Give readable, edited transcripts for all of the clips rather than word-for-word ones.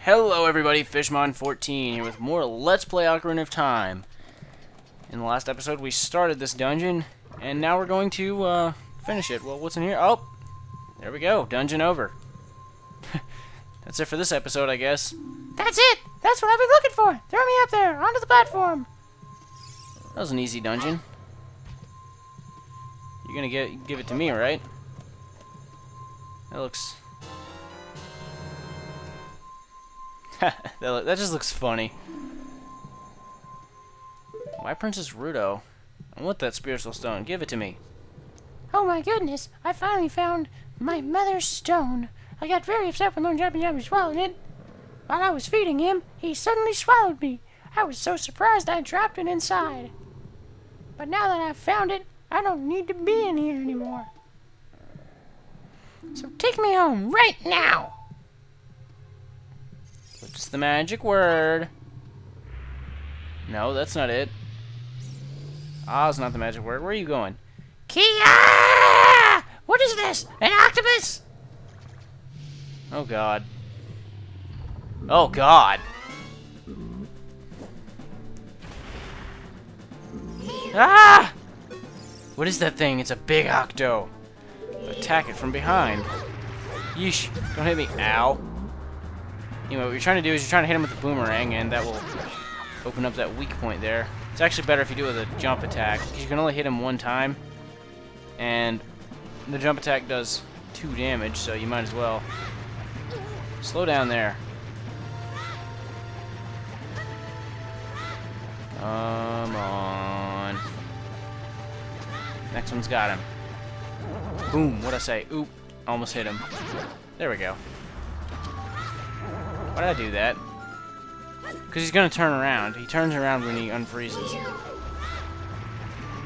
Hello everybody, Fishmon14 here with more Let's Play Ocarina of Time. In the last episode we started this dungeon, and now we're going to finish it. Well, what's in here? Oh, there we go, dungeon over. That's it for this episode, I guess. That's it! That's what I've been looking for! Throw me up there, onto the platform! That was an easy dungeon. You're gonna give it to me, right? That looks... that just looks funny. Why Princess Rudo? I want that spiritual stone. Give it to me. Oh my goodness, I finally found my mother's stone. I got very upset when Lord Jumpy swallowed it. While I was feeding him, he suddenly swallowed me. I was so surprised I dropped it inside. But now that I've found it, I don't need to be in here anymore. So take me home right now! What's the magic word? No, that's not it. Ah's not the magic word. Where are you going? Kia! What is this? An octopus? Oh god. Oh god. Ah! What is that thing? It's a big octo. Attack it from behind. Yeesh. Don't hit me. Ow. Anyway, what you're trying to do is you're trying to hit him with the boomerang, and that will open up that weak point there. It's actually better if you do it with a jump attack, because you can only hit him one time, and the jump attack does 2 damage, so you might as well slow down there. Come on. Next one's got him. Boom, what'd I say? Oop, almost hit him. There we go. Why did I do that? Because he's going to turn around. He turns around when he unfreezes.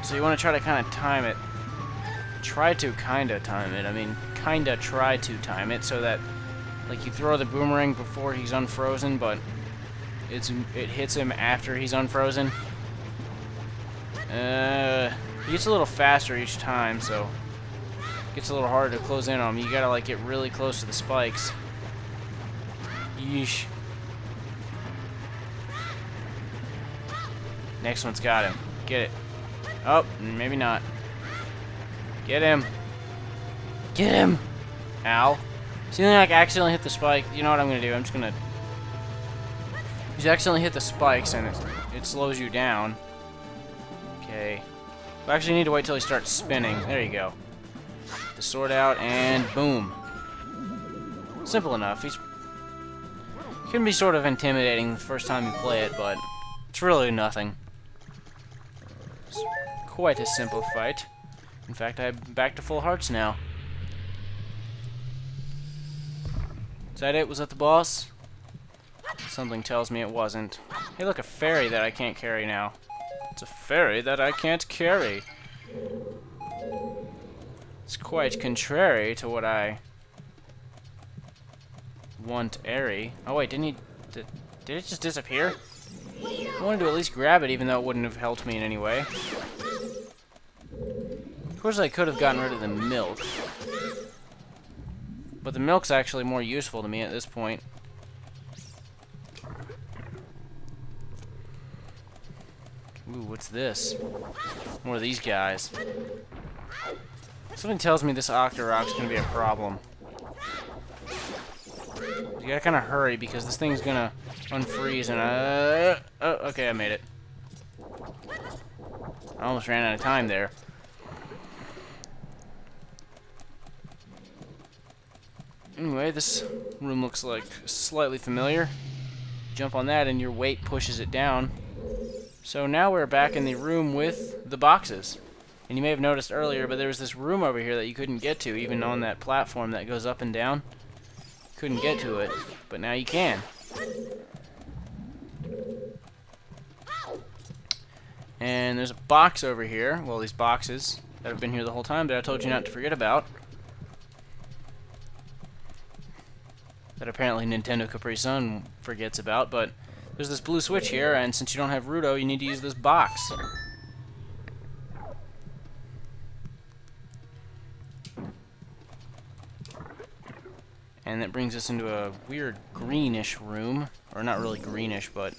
So you want to try to kind of time it. Try to kind of time it. I mean, kind of try to time it so that, like, you throw the boomerang before he's unfrozen, but it hits him after he's unfrozen. He gets a little faster each time, so it gets a little harder to close in on him. You gotta, like, get really close to the spikes. Yeesh. Next one's got him. Get it. Oh, maybe not. Get him. Get him! Ow. See, then I accidentally hit the spike. You know what I'm gonna do? I'm just gonna... You accidentally hit the spikes and it slows you down. Okay. We actually need to wait till he starts spinning. There you go. Get the sword out and boom. Simple enough. It can be sort of intimidating the first time you play it, but it's really nothing. It's quite a simple fight. In fact, I'm back to full hearts now. Is that it? Was that the boss? Something tells me it wasn't. Hey, look, a fairy that I can't carry now. It's a fairy that I can't carry. It's quite contrary to what I want airy. Oh wait, did it just disappear? I wanted to at least grab it, even though it wouldn't have helped me in any way. Of course, I could have gotten rid of the milk, but the milk's actually more useful to me at this point. Ooh, what's this? More of these guys. Something tells me this Octorok's gonna be a problem. You gotta kind of hurry because this thing's gonna unfreeze and oh, okay, I made it. I almost ran out of time there. Anyway, this room looks like slightly familiar. Jump on that and your weight pushes it down. So now we're back in the room with the boxes. And you may have noticed earlier, but there was this room over here that you couldn't get to, even on that platform that goes up and down. Couldn't get to it, but now you can. And there's a box over here. Well, these boxes that have been here the whole time that I told you not to forget about. That apparently Nintendo Capri Sun forgets about, but there's this blue switch here, and since you don't have Rudo, you need to use this box. And that brings us into a weird greenish room. Or not really greenish, but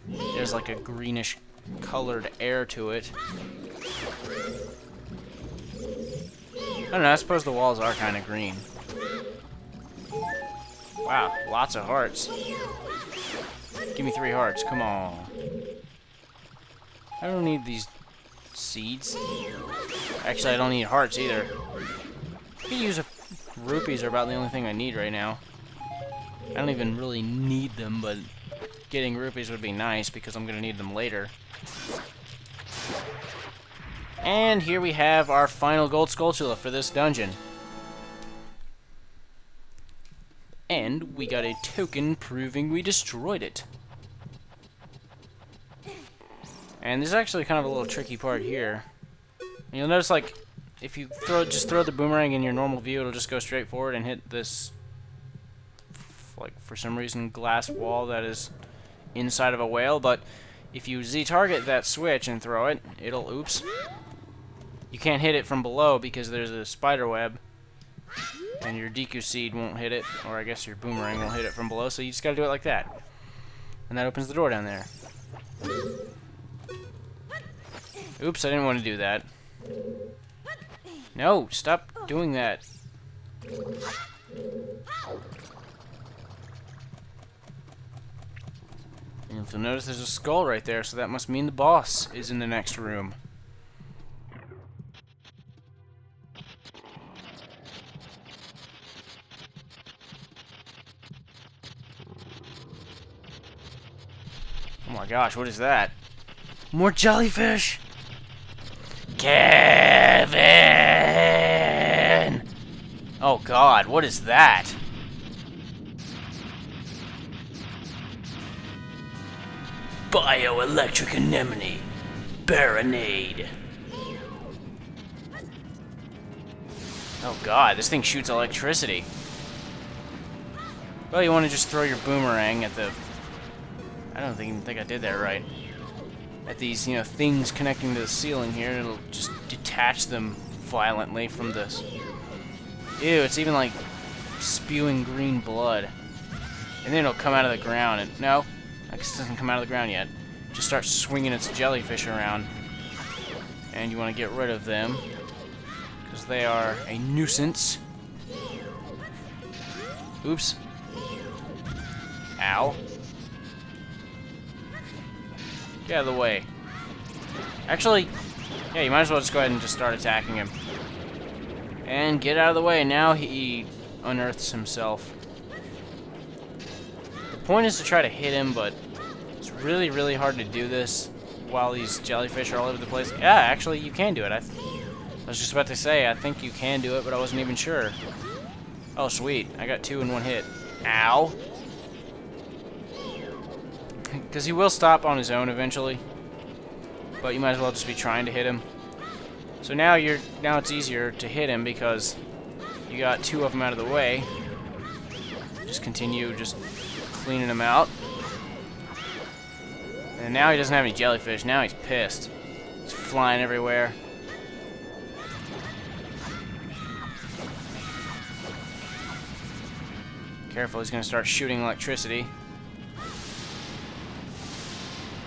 there's like a greenish colored air to it. I don't know, I suppose the walls are kind of green. Wow, lots of hearts. Give me 3 hearts, come on. I don't need these seeds. Actually, I don't need hearts either. I could use rupees are about the only thing I need right now. I don't even really need them, but getting rupees would be nice because I'm going to need them later. And here we have our final gold Skulltula for this dungeon. And we got a token proving we destroyed it. And there's actually kind of a little tricky part here. And you'll notice, like, if you just throw the boomerang in your normal view, it'll just go straight forward and hit this, like, for some reason, glass wall that is inside of a whale. But if you Z-target that switch and throw it, it'll, oops. You can't hit it from below because there's a spider web. And your Deku Seed won't hit it, or I guess your boomerang won't hit it from below, so you just gotta do it like that. And that opens the door down there. Oops, I didn't want to do that. No, stop doing that. And if you'll notice, there's a skull right there, so that must mean the boss is in the next room. Oh my gosh, what is that? More jellyfish! Kevin! Oh god, what is that? Bioelectric anemone. Baronade. Oh god, this thing shoots electricity. Well, you want to just throw your boomerang at the... I don't even think I did that right. At these, things connecting to the ceiling here, and it'll just detach them violently from this. Ew, it's even like spewing green blood. And then it'll come out of the ground, and no, I guess it doesn't come out of the ground yet. Just starts swinging its jellyfish around. And you want to get rid of them, because they are a nuisance. Oops. Ow. Get out of the way. Actually, yeah, you might as well just go ahead and just start attacking him. And get out of the way. Now he unearths himself. The point is to try to hit him, but it's really, really hard to do this while these jellyfish are all over the place. Yeah, actually, you can do it. I was just about to say, I think you can do it, but I wasn't even sure. Oh, sweet. I got 2 in 1 hit. Ow. Because he will stop on his own eventually, but you might as well just be trying to hit him. So now it's easier to hit him because you got 2 of them out of the way. Just continue just cleaning him out. And now he doesn't have any jellyfish. Now he's pissed. He's flying everywhere. Careful, he's gonna start shooting electricity.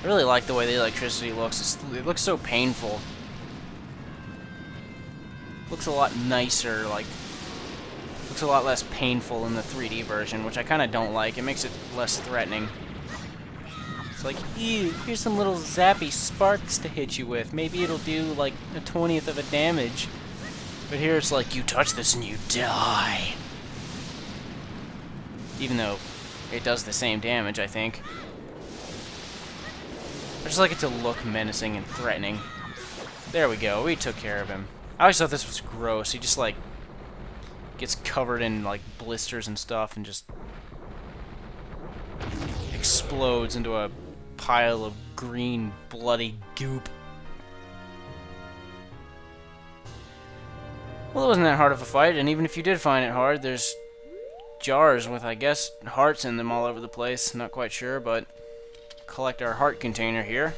I really like the way the electricity looks. It looks so painful. Looks a lot nicer, like... Looks a lot less painful in the 3D version, which I kind of don't like. It makes it less threatening. It's like, ew, here's some little zappy sparks to hit you with. Maybe it'll do, like, a 20th of a damage. But here it's like, you touch this and you die. Even though it does the same damage, I think. I just like it to look menacing and threatening. There we go, we took care of him. I always thought this was gross. He just, like, gets covered in, like, blisters and stuff and just explodes into a pile of green, bloody goop. Well, it wasn't that hard of a fight, and even if you did find it hard, there's jars with, I guess, hearts in them all over the place. Not quite sure, but... collect our heart container here.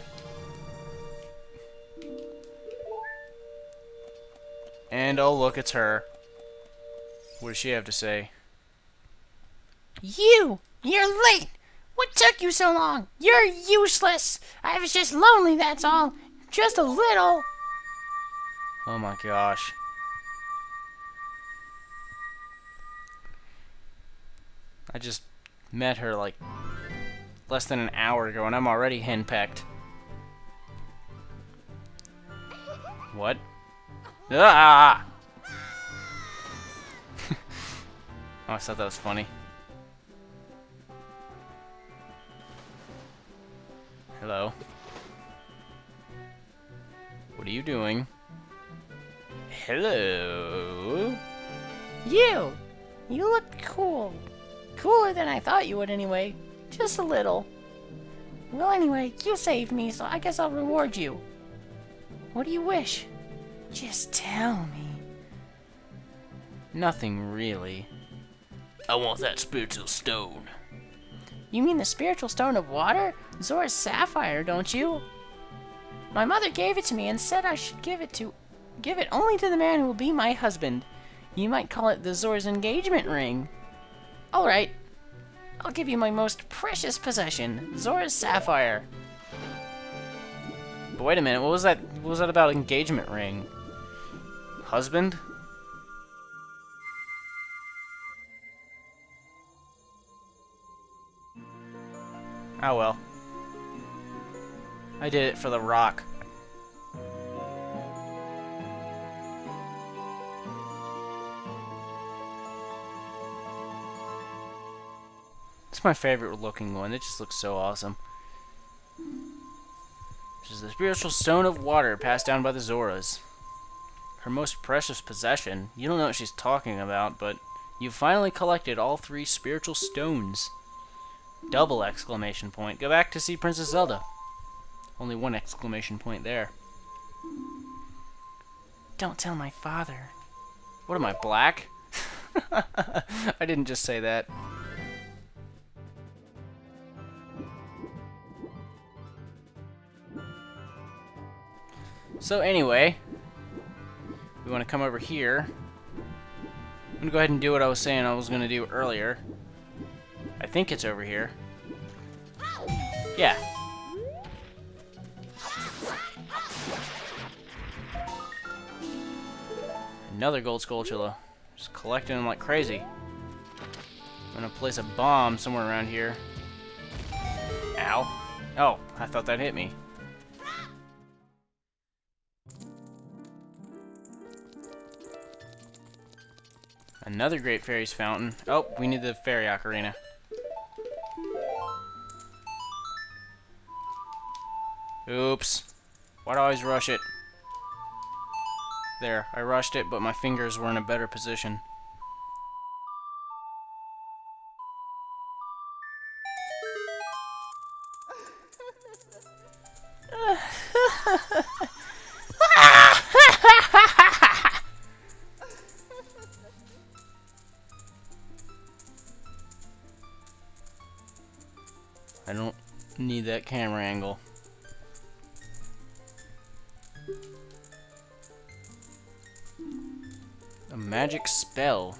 And oh look, it's her. What does she have to say? You're late! What took you so long? You're useless! I was just lonely, that's all. Just a little. Oh my gosh. I just met her like less than an hour ago and I'm already henpecked. What? Ah! Oh, I thought that was funny. Hello. What are you doing? Hello. You look cool. Cooler than I thought you would anyway. Just a little. Well, anyway, you saved me, so I guess I'll reward you. What do you wish? Just tell me. Nothing really. I want that spiritual stone. You mean the spiritual stone of water? Zora's sapphire, don't you? My mother gave it to me and said I should give it only to the man who will be my husband. You might call it the Zora's engagement ring. Alright. I'll give you my most precious possession, Zora's sapphire. But wait a minute, what was that about engagement ring? Husband? Oh well. I did it for the rock. It's my favorite looking one. It just looks so awesome. This is the spiritual stone of water passed down by the Zoras. Her most precious possession. You don't know what she's talking about, but you've finally collected all 3 spiritual stones. Double exclamation point. Go back to see Princess Zelda. Only 1 exclamation point there. Don't tell my father. What am I, black? I didn't just say that. So anyway, we want to come over here. I'm going to go ahead and do what I was saying I was going to do earlier. I think it's over here. Yeah. Another gold Skulltula. Just collecting them like crazy. I'm going to place a bomb somewhere around here. Ow. Oh, I thought that hit me. Another Great Fairy's Fountain. Oh, we need the Fairy Ocarina. Oops. Why do I always rush it? There, I rushed it, but my fingers were in a better position. I don't need that camera angle. A magic spell.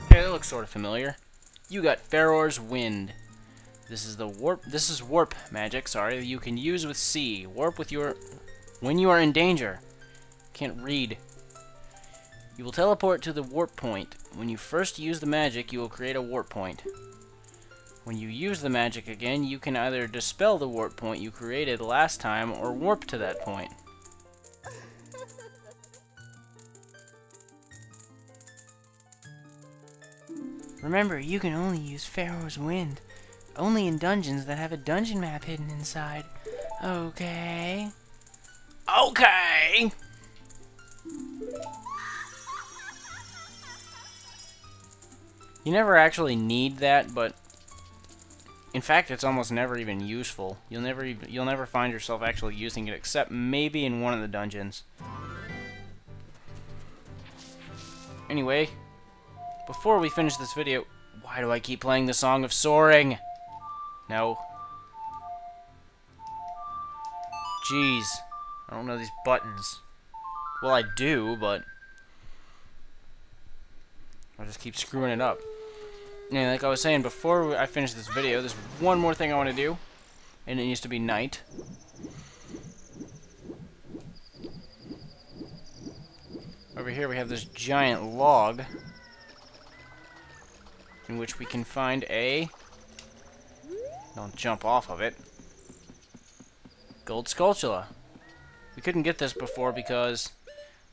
Okay, that looks sort of familiar. You got Pharaoh's Wind. This is warp magic, sorry, you can use with C. Warp with when you are in danger. Can't read. You will teleport to the warp point. When you first use the magic, you will create a warp point. When you use the magic again, you can either dispel the warp point you created last time or warp to that point. Remember, you can only use Pharaoh's Wind. Only in dungeons that have a dungeon map hidden inside. Okay. Okay! You never actually need that, but in fact, it's almost never even useful. You'll never find yourself actually using it, except maybe in one of the dungeons. Anyway, before we finish this video, Why do I keep playing the Song of Soaring? No. Jeez. I don't know these buttons. Well, I do, but I'll just keep screwing it up. And like I was saying before I finish this video, there's one more thing I want to do, and it needs to be night. Over here we have this giant log in which we can find a... Don't jump off of it. Gold Skulltula. We couldn't get this before because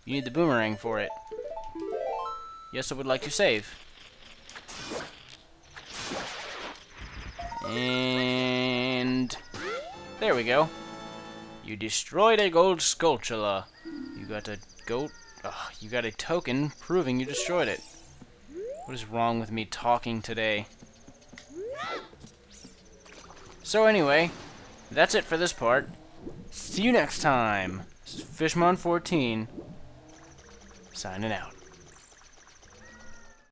you need the boomerang for it. Yes, I would like to save. And there we go. You destroyed a Gold Skulltula. You got a goat. You got a token proving you destroyed it. What is wrong with me talking today? So anyway, that's it for this part. See you next time. This is Fishmon14, signing out.